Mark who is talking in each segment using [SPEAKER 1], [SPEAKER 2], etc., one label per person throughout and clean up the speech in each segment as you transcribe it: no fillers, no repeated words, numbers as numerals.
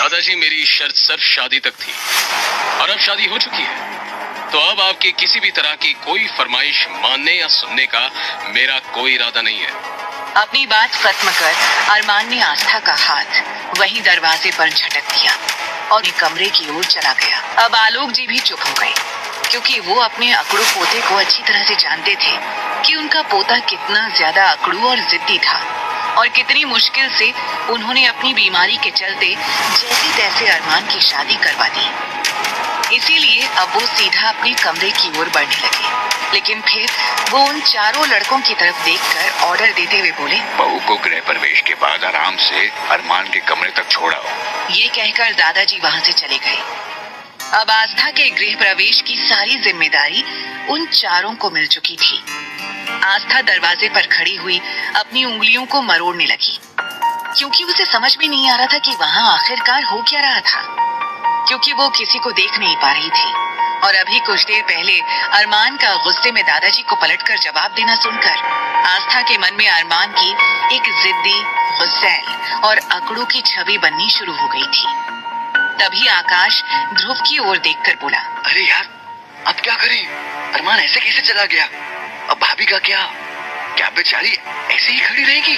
[SPEAKER 1] दादाजी, मेरी शर्त सिर्फ शादी तक थी और अब शादी हो चुकी है, तो अब आपकी किसी भी तरह की कोई फरमाइश मानने या सुनने का मेरा कोई इरादा नहीं है।
[SPEAKER 2] अपनी बात खत्म कर अरमान ने आस्था का हाथ वहीं दरवाजे पर झटक दिया और कमरे की ओर चला गया। अब आलोक जी भी चुप हो गए, क्योंकि वो अपने अकड़ू पोते को अच्छी तरह से जानते थे कि उनका पोता कितना ज्यादा अकड़ू और जिद्दी था और कितनी मुश्किल से उन्होंने अपनी बीमारी के चलते जैसे तैसे अरमान की शादी करवा दी। इसीलिए अब वो सीधा अपने कमरे की ओर बढ़ने लगे, लेकिन फिर वो उन चारों लड़कों की तरफ देखकर ऑर्डर देते हुए बोले,
[SPEAKER 3] बहू को गृह प्रवेश के बाद आराम से अरमान के कमरे तक छोड़ाओ।
[SPEAKER 2] ये कहकर दादाजी वहाँ से चले गए। अब आस्था के गृह प्रवेश की सारी जिम्मेदारी उन चारों को मिल चुकी थी। आस्था दरवाजे पर खड़ी हुई अपनी उंगलियों को मरोड़ने लगी, क्योंकि उसे समझ भी नहीं आ रहा था कि वहाँ आखिरकार हो क्या रहा था, क्योंकि वो किसी को देख नहीं पा रही थी। और अभी कुछ देर पहले अरमान का गुस्से में दादाजी को पलटकर जवाब देना सुनकर आस्था के मन में अरमान की एक जिद्दी, गुस्सैल और अकड़ू की छवि बननी शुरू हो गई थी। तभी आकाश ध्रुव की ओर देखकर बोला,
[SPEAKER 3] अरे यार, अब क्या करें? अरमान ऐसे कैसे चला गया? अब भाभी का क्या? क्या बेचारी ऐसे ही खड़ी रहेगी?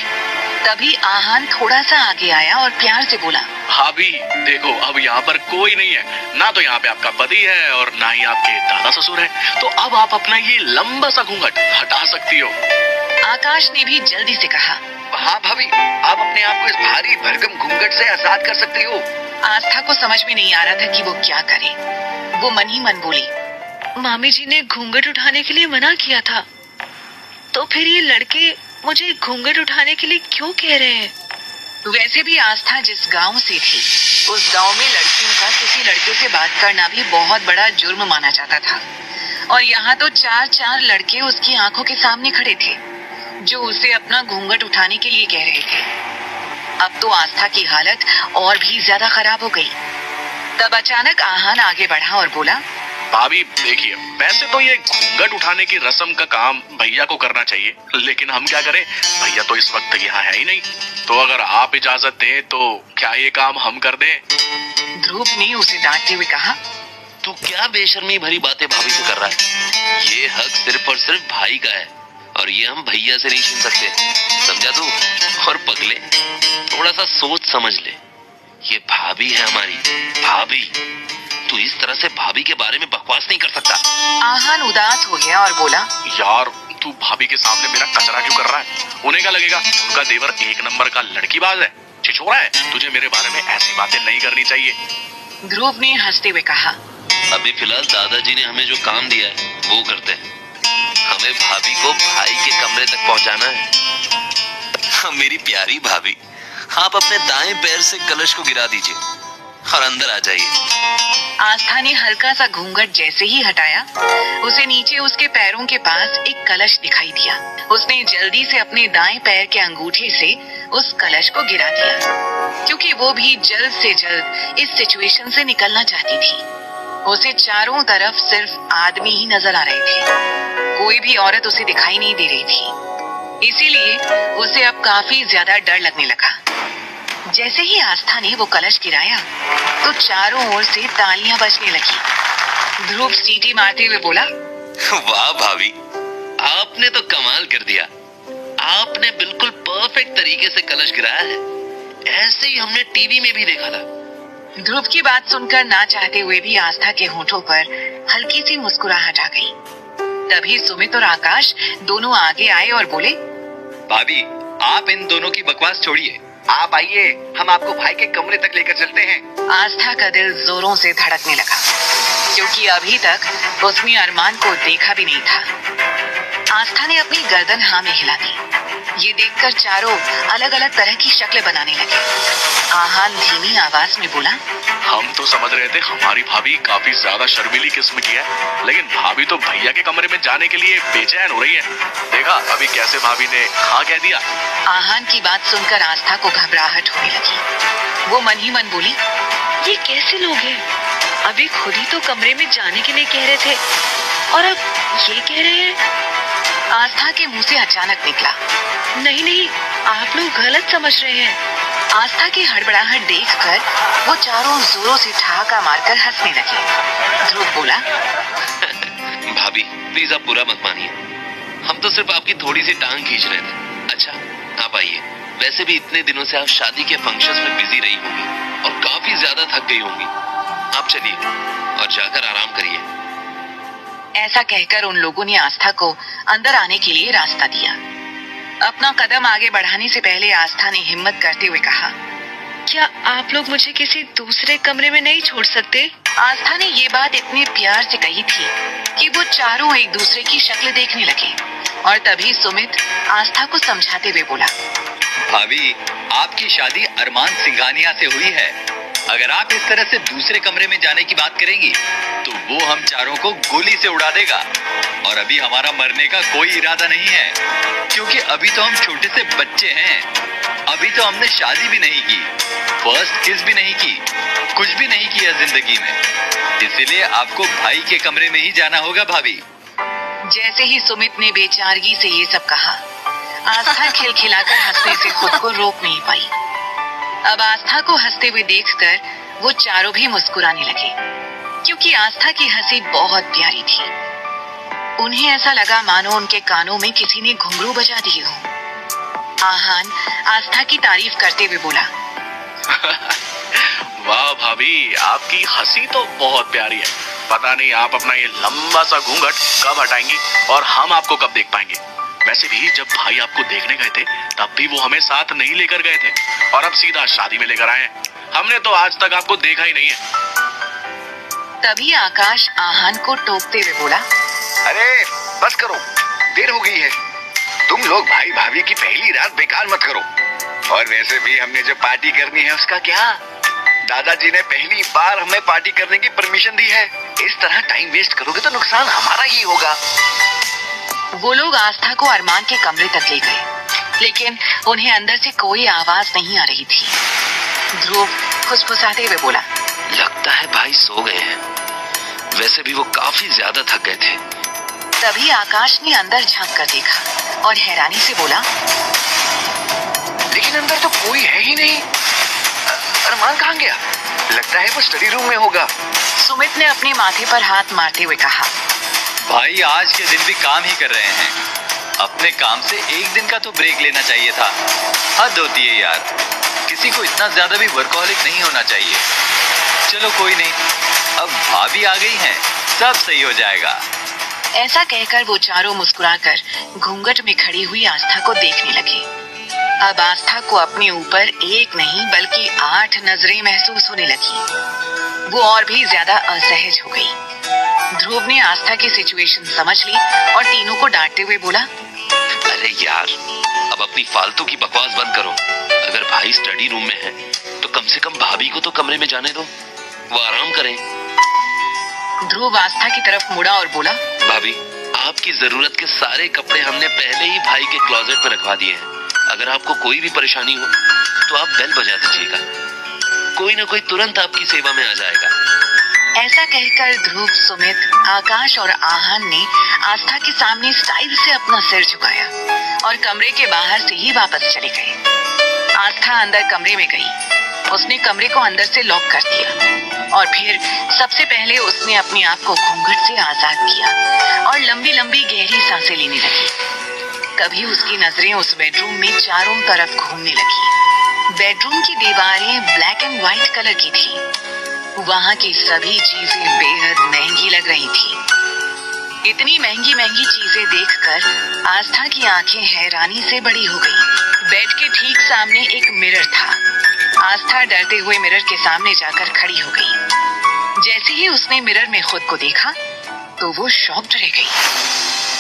[SPEAKER 2] तभी आहान थोड़ा सा आगे आया और प्यार से बोला,
[SPEAKER 1] भाभी देखो, अब यहाँ पर कोई नहीं है, ना तो यहाँ पे आपका पति है और ना ही आपके दादा ससुर है, तो अब आप अपना ये लंबा सा घूंघट हटा सकती हो।
[SPEAKER 2] आकाश ने भी जल्दी से कहा,
[SPEAKER 3] हाँ भाभी, आप अपने आप को इस भारी भरकम घूंघट से आजाद कर सकती हो।
[SPEAKER 2] आस्था को समझ में नहीं आ रहा था कि वो क्या करे। वो मन ही मन बोली, मामी जी ने घूंघट उठाने के लिए मना किया था, तो फिर ये लड़के मुझे घूंघट उठाने के लिए क्यों कह रहे हैं? वैसे भी आस्था जिस गांव से थी, उस गांव में लड़कियों का किसी लड़के से बात करना भी बहुत बड़ा जुर्म माना जाता था, और यहाँ तो चार चार लड़के उसकी आंखों के सामने खड़े थे जो उसे अपना घूंघट उठाने के लिए कह रहे थे। अब तो आस्था की हालत और भी ज्यादा खराब हो गई। तब अचानक आहान आगे बढ़ा और बोला,
[SPEAKER 1] भाभी देखिए, वैसे तो ये घूंघट उठाने की रस्म का काम भैया को करना चाहिए, लेकिन हम क्या करें, भैया तो इस वक्त यहाँ है ही नहीं, तो अगर आप इजाजत दें तो क्या ये काम हम कर दें?
[SPEAKER 2] ध्रुव ने उसे डांटते हुए कहा,
[SPEAKER 4] तू क्या बेशर्मी भरी बातें भाभी से कर रहा है? ये हक सिर्फ और सिर्फ भाई का है और ये हम भैया से नहीं छीन सकते, समझा तू? और पगले, थोड़ा सा सोच समझ ले, ये भाभी है हमारी, भाभी। तू इस तरह से भाभी के बारे में बकवास नहीं कर सकता।
[SPEAKER 2] आहान उदास हो गया और बोला,
[SPEAKER 1] यार तू भाभी के सामने मेरा कचरा क्यों कर रहा है? उन्हें क्या लगेगा, उनका देवर एक नंबर का लड़कीबाज है, छिछोरा है, तुझे मेरे बारे में ऐसी बातें नहीं करनी चाहिए।
[SPEAKER 2] ध्रुव ने हंसते हुए कहा,
[SPEAKER 4] अभी फिलहाल दादाजी ने हमें जो काम दिया है वो करते हैं, हमें भाभी को भाई के कमरे तक पहुंचाना है। मेरी प्यारी भाभी, आप अपने दाएं पैर से कलश को गिरा दीजिए और अंदर आ जाइए।
[SPEAKER 2] आस्था ने हल्का सा घूंघट जैसे ही हटाया, उसे नीचे उसके पैरों के पास एक कलश दिखाई दिया। उसने जल्दी से अपने दाएं पैर के अंगूठे से उस कलश को गिरा दिया, क्योंकि वो भी जल्द से जल्द इस सिचुएशन से निकलना चाहती थी। उसे चारों तरफ सिर्फ आदमी ही नजर आ रहे थे, कोई भी औरत उसे दिखाई नहीं दे रही थी। इसीलिए उसे अब काफी ज्यादा डर लगने लगा। जैसे ही आस्था ने वो कलश गिराया तो चारों ओर से तालियां बजने लगी। ध्रुव सीटी मारते हुए बोला,
[SPEAKER 4] वाह भाभी, आपने तो कमाल कर दिया, आपने बिल्कुल परफेक्ट तरीके से कलश गिराया है, ऐसे ही हमने टीवी में भी देखा था।
[SPEAKER 2] ध्रुव की बात सुनकर ना चाहते हुए भी आस्था के होठों पर हल्की सी मुस्कुराहट आ गई। तभी सुमित और आकाश दोनों आगे आए और बोले,
[SPEAKER 3] भाभी, आप इन दोनों की बकवास छोड़िए, आप आइए, हम आपको भाई के कमरे तक लेकर चलते हैं।
[SPEAKER 2] आस्था का दिल जोरों से धड़कने लगा, क्योंकि अभी तक उसने अरमान को देखा भी नहीं था। आस्था ने अपनी गर्दन हाँ में हिला दी। ये देखकर चारों अलग अलग तरह की शक्लें बनाने लगे। आहान धीमी आवाज में बोला,
[SPEAKER 1] हम तो समझ रहे थे हमारी भाभी काफी ज्यादा शर्मीली किस्म की है, लेकिन भाभी तो भैया के कमरे में जाने के लिए बेचैन हो रही है। देखा अभी कैसे भाभी ने हाँ कह दिया।
[SPEAKER 2] आहान की बात सुनकर आस्था को घबराहट होने लगी। वो मन ही मन बोली, ये कैसे लोग हैं? अभी खुद ही तो कमरे में जाने के लिए कह रहे थे और अब ये कह रहे हैं। आस्था के मुंह से अचानक निकला, नहीं नहीं, आप लोग गलत समझ रहे हैं, आस्था की हड़बड़ाहट देखकर वो चारों जोरों से ठहाका मारकर हंसने लगे। ध्रुव बोला,
[SPEAKER 4] भाभी प्लीज आप बुरा मत मानिए, हम तो सिर्फ आपकी थोड़ी सी टांग खींच रहे थे। अच्छा आप आइए, वैसे भी इतने दिनों से आप शादी के फंक्शंस में बिजी रही होंगी और काफी ज्यादा थक गई होंगी। आप चलिए और जाकर आराम करिए।
[SPEAKER 2] ऐसा कहकर उन लोगों ने आस्था को अंदर आने के लिए रास्ता दिया। अपना कदम आगे बढ़ाने से पहले आस्था ने हिम्मत करते हुए कहा, क्या आप लोग मुझे किसी दूसरे कमरे में नहीं छोड़ सकते? आस्था ने ये बात इतने प्यार से कही थी कि वो चारों एक दूसरे की शक्ल देखने लगे और तभी सुमित आस्था को समझाते हुए बोला,
[SPEAKER 3] भाभी आपकी शादी अरमान सिंघानिया से हुई है। अगर आप इस तरह से दूसरे कमरे में जाने की बात करेंगी तो वो हम चारों को गोली से उड़ा देगा। और अभी हमारा मरने का कोई इरादा नहीं है, क्योंकि अभी तो हम छोटे से बच्चे हैं। अभी तो हमने शादी भी नहीं की, फर्स्ट किस भी नहीं की, कुछ भी नहीं किया जिंदगी में। इसलिए आपको भाई के कमरे में ही जाना होगा भाभी।
[SPEAKER 2] जैसे ही सुमित ने बेचारगी से ये सब कहा, आस्था खिलखिलाकर हंसने से खुद को रोक नहीं पाई। अब आस्था को हंसते हुए देखकर वो चारों भी मुस्कुराने लगे, क्योंकि आस्था की हंसी बहुत प्यारी थी। उन्हें ऐसा लगा मानो उनके कानों में किसी ने घुंघरू बजा दिए हो। आहान आस्था की तारीफ करते हुए बोला,
[SPEAKER 1] वाह भाभी, आपकी हंसी तो बहुत प्यारी है। पता नहीं आप अपना ये लंबा सा घूंघट कब हटाएंगी और हम आपको कब देख पाएंगे। वैसे भी जब भाई आपको देखने गए थे तब भी वो हमें साथ नहीं लेकर गए थे और अब सीधा शादी में लेकर आए हैं। हमने तो आज तक आपको देखा ही नहीं है।
[SPEAKER 2] तभी आकाश आहान को टोकते हुए बोला,
[SPEAKER 3] अरे बस करो, देर हो गई है। तुम लोग भाई भाभी की पहली रात बेकार मत करो। और वैसे भी हमने जो पार्टी करनी है उसका क्या? दादाजी ने पहली बार हमें पार्टी करने की परमिशन दी है। इस तरह टाइम वेस्ट करोगे तो नुकसान हमारा ही होगा।
[SPEAKER 2] वो लोग आस्था को अरमान के कमरे तक ले गए, लेकिन उन्हें अंदर से कोई आवाज नहीं आ रही थी। ध्रुव फुसफुसाते हुए बोला,
[SPEAKER 4] लगता है भाई सो गए हैं, वैसे भी वो काफी ज्यादा थक गए थे।
[SPEAKER 2] तभी आकाश ने अंदर झांक कर देखा और हैरानी से बोला,
[SPEAKER 3] लेकिन अंदर तो कोई है ही नहीं। अरमान कहाँ गया? लगता है वो स्टडी रूम में होगा।
[SPEAKER 2] सुमित ने अपने माथे पर हाथ मारते हुए कहा,
[SPEAKER 3] भाई आज के दिन भी काम ही कर रहे हैं। अपने काम से एक दिन का तो ब्रेक लेना चाहिए था। हद होती है यार, किसी को इतना ज्यादा भी वर्कहॉलिक नहीं होना चाहिए। चलो कोई नहीं, अब भाभी आ गई हैं, सब सही हो जाएगा।
[SPEAKER 2] ऐसा कहकर वो चारों मुस्कुराकर घूंघट में खड़ी हुई आस्था को देखने लगे। अब आस्था को अपने ऊपर एक नहीं बल्कि 8 नजरें महसूस होने लगी। वो और भी ज्यादा असहज हो गई। ध्रुव ने आस्था की सिचुएशन समझ ली और तीनों को डांटते हुए बोला,
[SPEAKER 4] अरे यार, अब अपनी फालतू की बकवास बंद करो। अगर भाई स्टडी रूम में है तो कम से कम भाभी को तो कमरे में जाने दो, वो आराम करें।
[SPEAKER 2] ध्रुव आस्था की तरफ मुड़ा और बोला,
[SPEAKER 4] भाभी आपकी जरूरत के सारे कपड़े हमने पहले ही भाई के क्लोजेट में रखवा दिए हैं। अगर आपको कोई भी परेशानी हो तो आप बेल बजा दीजिएगा, कोई ना कोई तुरंत आपकी सेवा में आ जाएगा।
[SPEAKER 2] ऐसा कहकर ध्रुव, सुमित, आकाश और आहान ने आस्था के सामने स्टाइल से अपना सिर झुकाया और कमरे के बाहर से ही वापस चले गए। आस्था अंदर कमरे में गई। उसने कमरे को अंदर से लॉक कर दिया और फिर सबसे पहले उसने अपने आप को घूंघट से आजाद किया और लंबी लंबी गहरी सांसें लेने लगी। कभी उसकी नजरें उस बेडरूम में चारों तरफ घूमने लगी। बेडरूम की दीवारें ब्लैक एंड व्हाइट कलर की थी। वहाँ की सभी चीजें बेहद महंगी लग रही थी। इतनी महंगी महंगी चीजें देखकर आस्था की आंखें हैरानी से बड़ी हो गई। बेड के ठीक सामने एक मिरर था। आस्था डरते हुए मिरर के सामने जाकर खड़ी हो गई। जैसे ही उसने मिरर में खुद को देखा तो वो शॉक्ड रह गई।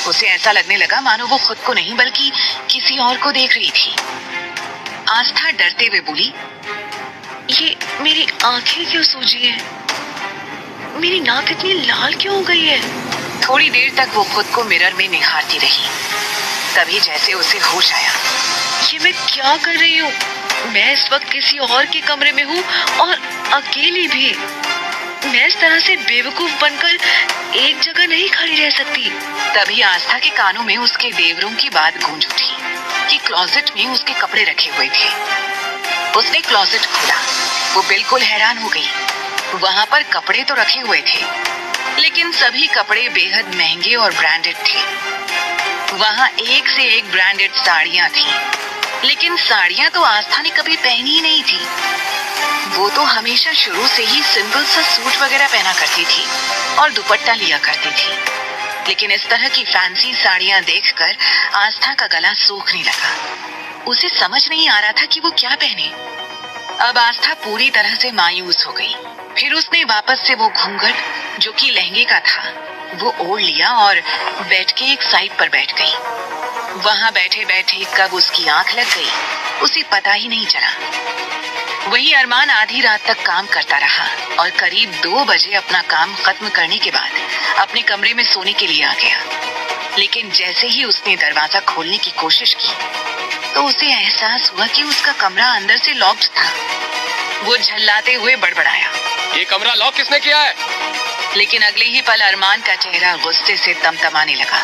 [SPEAKER 2] उसे ऐसा लगने लगा मानो वो खुद को नहीं बल्कि किसी और को देख रही थी। आस्था डरते हुए बोली, ये मेरी आंखें क्यों सूजी है? मेरी नाक इतनी लाल क्यों हो गई है? थोड़ी देर तक वो खुद को मिरर में निहारती रही। तभी जैसे उसे होश आया, ये मैं क्या कर रही हूँ? मैं इस वक्त किसी और के कमरे में हूँ और अकेली भी। मैं इस तरह से बेवकूफ बनकर एक जगह नहीं खड़ी रह सकती। तभी आस्था के कानों में उसके देवरों की बात गूंज उठी कि क्लोजेट में उसके कपड़े रखे हुए थे। उसने क्लोजेट खोला। वो बिल्कुल हैरान हो गई। वहां पर कपड़े तो रखे हुए थे, लेकिन सभी कपड़े बेहद महंगे और ब्रांडेड थे। वहां एक से एक ब्रांडेड साड़ियां थी, लेकिन साड़ियां तो आस्था ने कभी पहनी ही नहीं थी। वो तो हमेशा शुरू से ही सिंपल सा सूट वगैरह पहना करती थी और दुपट्टा लिया करती थी, लेकिन इस तरह की फैंसी साड़ियां देखकर आस्था का गला सूखने लगा। उसे समझ नहीं आ रहा था कि वो क्या पहने। अब आस्था पूरी तरह से मायूस हो गई। फिर उसने वापस से वो घूंघट, जो कि लहंगे का था, वो ओढ़ लिया और बैठ के एक साइड पर बैठ गई। वहां बैठे बैठे कब उसकी आंख लग गई उसे पता ही नहीं चला। वहीं अरमान आधी रात तक काम करता रहा और करीब 2 बजे अपना काम खत्म करने के बाद अपने कमरे में सोने के लिए आ गया। लेकिन जैसे ही उसने दरवाजा खोलने की कोशिश की तो उसे एहसास हुआ कि उसका कमरा अंदर से लॉक्ड था। वो झल्लाते हुए बड़बड़ाया,
[SPEAKER 5] ये कमरा लॉक किसने किया है?
[SPEAKER 2] लेकिन अगले ही पल अरमान का चेहरा गुस्से से तमतमाने लगा,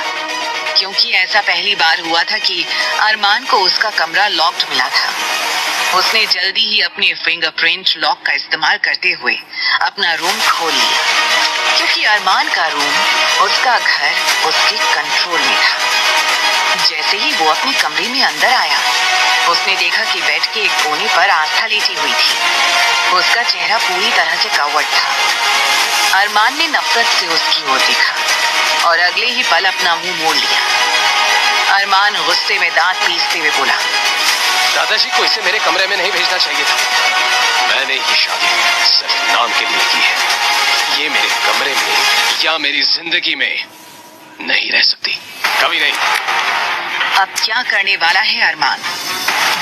[SPEAKER 2] क्योंकि ऐसा पहली बार हुआ था कि अरमान को उसका कमरा लॉक्ड मिला था। उसने जल्दी ही अपने फिंगरप्रिंट लॉक का इस्तेमाल करते हुए अपना रूम खोल लिया, क्योंकि अरमान का रूम, उसका घर उसके कंट्रोल में था। जैसे ही वो अपने कमरे में अंदर आया, उसने देखा कि बेड के एक कोने पर आस्था लेटी हुई थी। उसका चेहरा पूरी तरह से कवर्ड था। अरमान ने नफरत से उसकी ओर देखा और अगले ही पल अपना मुंह मोड़ लिया। अरमान गुस्से में दांत पीसते हुए बोला,
[SPEAKER 5] दादाजी को इसे मेरे कमरे में नहीं भेजना चाहिए था। मैंने ये शादी सिर्फ नाम के लिए की है। ये मेरे कमरे में या मेरी जिंदगी में नहीं रह सकती, कभी नहीं।
[SPEAKER 2] अब क्या करने वाला है अरमान?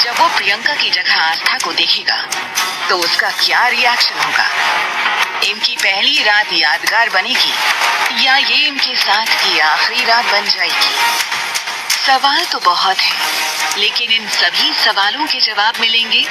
[SPEAKER 2] जब वो प्रियंका की जगह आस्था को देखेगा तो उसका क्या रिएक्शन होगा? इनकी पहली रात यादगार बनेगी या ये इनके साथ की आखिरी रात बन जाएगी? सवाल तो बहुत हैं, लेकिन इन सभी सवालों के जवाब मिलेंगे